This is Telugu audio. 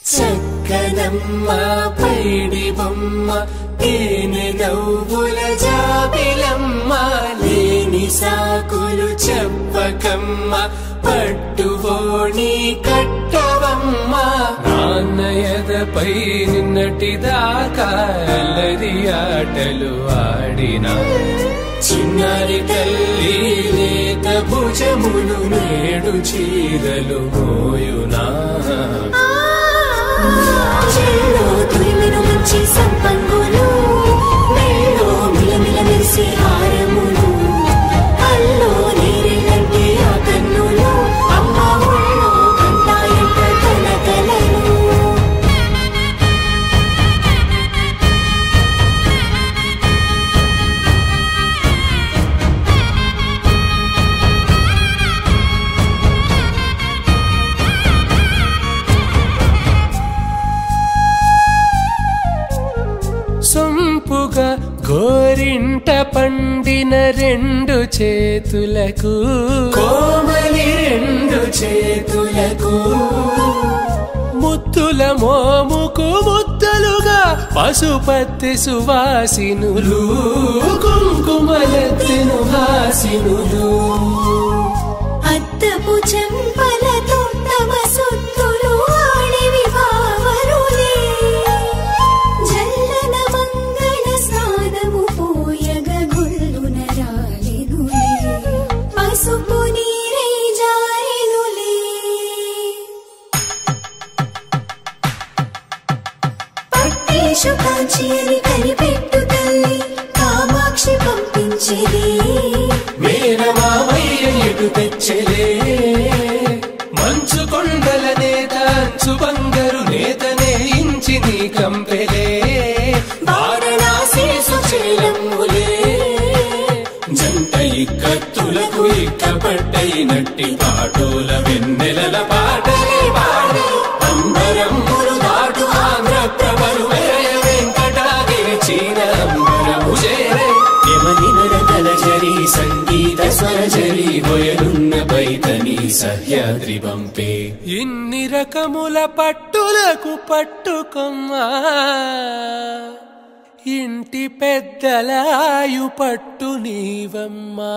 చక్కనమ్మ పైడి బొమ్మ తేనె నవ్వుల జాబిలమ్మ లేని సాకులు చెప్పకమ్మ పట్టువోణి కట్టవమ్మ నాన్నయదపై నిన్నటిదాకా అల్లరి ఆటలు ఆడినా చిన్నారి తల్లి లేత భుజములు నేడు చీరలు మోయునా చెల్లో తురిమెను మంచి సంపంగులు మెల్లో మిలమిల మెరిసే హారములు కల్లో నీరెళ్ళంటే ఆ కన్నులు అమ్మ ఒళ్ళో కంటాయంట కలకలను సొంపుగా గోరింట పండిన రెండు చేతులకు కోమలి రెండు చేతులకు ముద్దుల మోముకు ముద్దలుగా పసుపత్తి సువాసినులు కుంకుమలెత్తెను హాసినులు అద్దపు చెంపలతో తమ సొత్తులు ఆడివి భావరులే జల్లన మంగళ స్నానము పోయగ గుళ్ళున రాలెనులే పసుపు నీరై జారెనులే పట్టేషు కాంచి అని కనిపెట్టు తల్లి కామాక్షి పంపించెలే మేనమామయ్య ఎటు తెచ్చలే మంచు కొండల నేత అంచు బంగారు నేతనే ఇంచి నీ కంపెలే వారణాసి సుచేలమ్ములే జంట ఇక్కత్తులకు ఇక్కపట్టయినట్టి పాటోల వెన్నెలల పాటలే పాడే అంబరమ్ములు దాటు ఆంధ్ర ప్రభలు వెరయ వెంకటాగిరి చీర అంబరము చేరే యమని నడకల జరి సంగీత స్వరజరి హొయలున్న పైతని సహ్యాద్రి పంపే ఇన్ని రకముల పట్టులకు పట్టుకొమ్మా ఇంటి పెద్దలాయు పట్టు నీవమ్మా